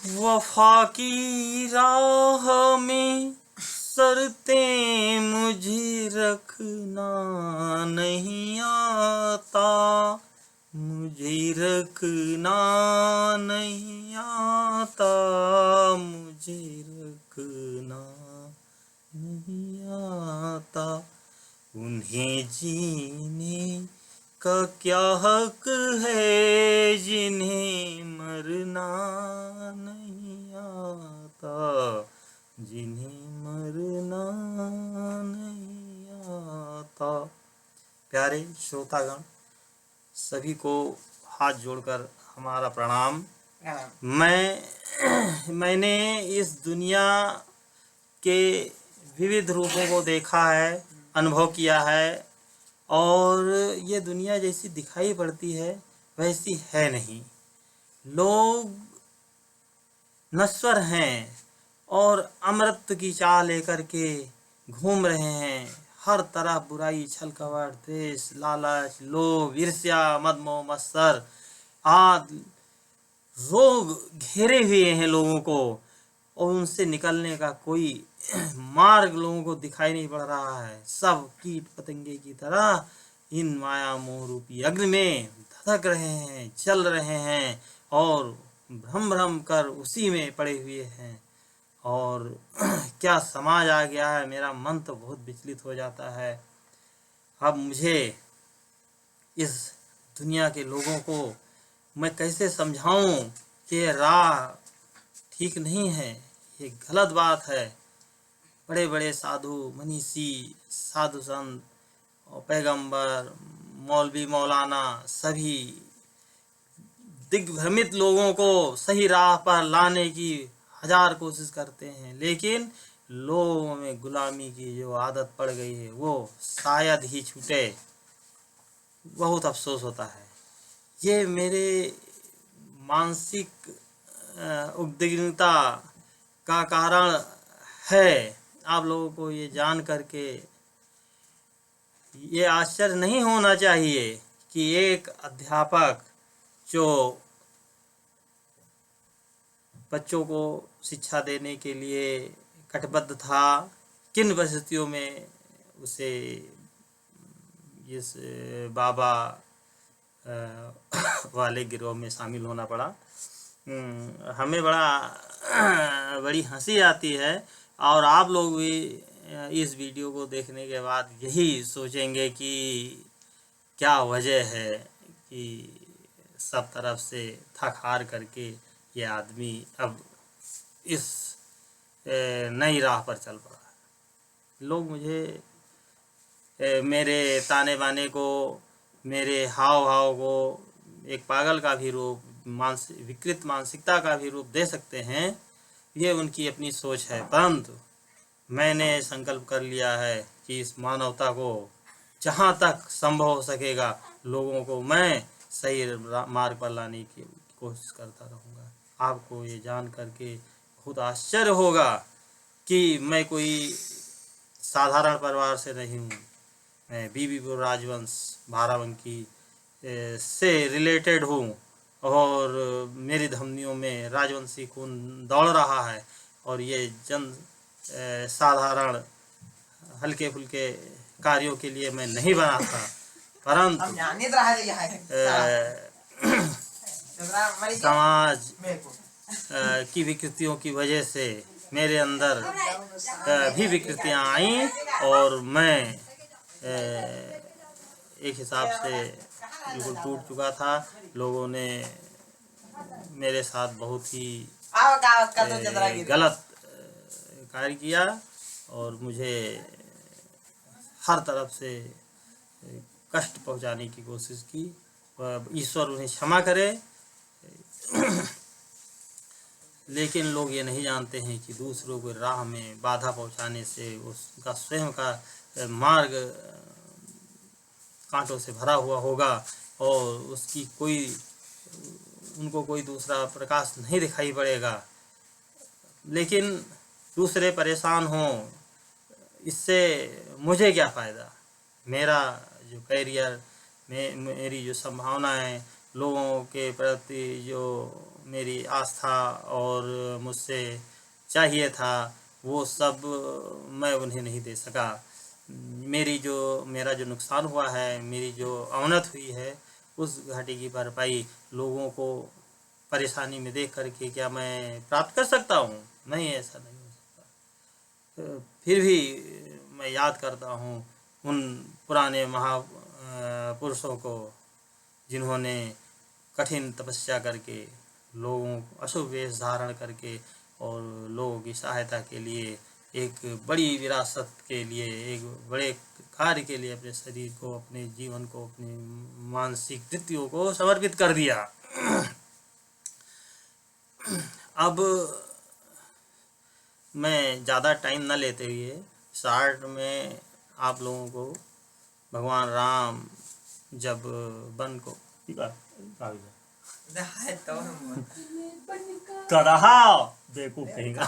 वफा की राह में शर्तें मुझे रखना नहीं आता, मुझे रखना नहीं आता, मुझे रखना नहीं आता। उन्हें जीने का क्या हक है जिन्हें मरना नहीं आता, जिन्हें मरना नहीं आता। प्यारे श्रोतागण, सभी को हाथ जोड़कर हमारा प्रणाम। मैंने इस दुनिया के विविध रूपों को देखा है, अनुभव किया है, और ये दुनिया जैसी दिखाई पड़ती है वैसी है नहीं। लोग नश्वर हैं और अमृत की चाह लेकर के घूम रहे हैं। हर तरफ बुराई, छल कपट, द्वेष, लालच, लोभ, ईर्ष्या, मद मोह मत्सर आदि रोग घेरे हुए हैं लोगों को, और उनसे निकलने का कोई मार्ग लोगों को दिखाई नहीं पड़ रहा है। सब कीट पतंगे की तरह इन माया मोह रूपी अग्नि में धधक रहे हैं, जल रहे हैं और भ्रम भ्रम कर उसी में पड़े हुए हैं। और क्या समाज आ गया है, मेरा मन तो बहुत विचलित हो जाता है। अब मुझे इस दुनिया के लोगों को मैं कैसे समझाऊं कि ये राह ठीक नहीं है, ये गलत बात है। बड़े बड़े साधु मनीषी, साधु संत और पैगंबर, मौलवी मौलाना सभी दिग्भ्रमित लोगों को सही राह पर लाने की हजार कोशिश करते हैं, लेकिन लोगों में गुलामी की जो आदत पड़ गई है वो शायद ही छूटे। बहुत अफसोस होता है। ये मेरे मानसिक उद्विग्नता का कारण है। आप लोगों को ये जान करके ये आश्चर्य नहीं होना चाहिए कि एक अध्यापक जो बच्चों को शिक्षा देने के लिए कटिबद्ध था, किन परिस्थितियों में उसे इस बाबा वाले गिरोह में शामिल होना पड़ा। हमें बड़ी हंसी आती है, और आप लोग भी इस वीडियो को देखने के बाद यही सोचेंगे कि क्या वजह है कि सब तरफ से थक हार करके ये आदमी अब इस नई राह पर चल पड़ा है। लोग मुझे मेरे ताने बाने को, मेरे हाव भाव को एक पागल का भी रूप, विकृत मानसिकता का भी रूप दे सकते हैं। ये उनकी अपनी सोच है, परंतु मैंने संकल्प कर लिया है कि इस मानवता को जहाँ तक संभव हो सकेगा लोगों को मैं सही मार्ग पर लाने की कोशिश करता रहूँगा। आपको ये जान करके बहुत आश्चर्य होगा कि मैं कोई साधारण परिवार से नहीं हूँ। मैं बीबीपुर राजवंश बाराबंकी से रिलेटेड हूँ, और मेरी धमनियों में राजवंशी खून दौड़ रहा है, और ये जन साधारण हल्के फुल्के कार्यों के लिए मैं नहीं बना था, परंतु समाज की विकृतियों की वजह से मेरे अंदर भी विकृतियां आईं, और मैं एक हिसाब से बिल्कुल टूट चुका था। लोगों ने मेरे साथ बहुत ही गलत कार्य किया, और मुझे हर तरफ से कष्ट पहुंचाने की कोशिश की। ईश्वर उन्हें क्षमा करे। लेकिन लोग ये नहीं जानते हैं कि दूसरों को राह में बाधा पहुंचाने से उसका स्वयं का मार्ग कांटों से भरा हुआ होगा, और उसकी उनको कोई दूसरा प्रकाश नहीं दिखाई पड़ेगा। लेकिन दूसरे परेशान हों, इससे मुझे क्या फ़ायदा। मेरा जो कैरियर, मेरी जो संभावनाएं लोगों के प्रति जो मेरी आस्था और मुझसे चाहिए था वो सब मैं उन्हें नहीं दे सका। मेरा जो नुकसान हुआ है, मेरी जो अवनत हुई है, उस घाटे की भरपाई लोगों को परेशानी में देख करके क्या मैं प्राप्त कर सकता हूँ? नहीं, ऐसा नहीं हो सकता। फिर भी मैं याद करता हूँ उन पुराने पुरुषों को जिन्होंने कठिन तपस्या करके लोगों अशुभ वेश धारण करके और लोगों की सहायता के लिए, एक बड़ी विरासत के लिए, एक बड़े कार्य के लिए अपने शरीर को, अपने जीवन को, अपनी मानसिक वृत्तियों को समर्पित कर दिया। अब मैं ज़्यादा टाइम न लेते हुए शार्ट में आप लोगों को भगवान राम जब वन को कहा बेवकूफ कहेगा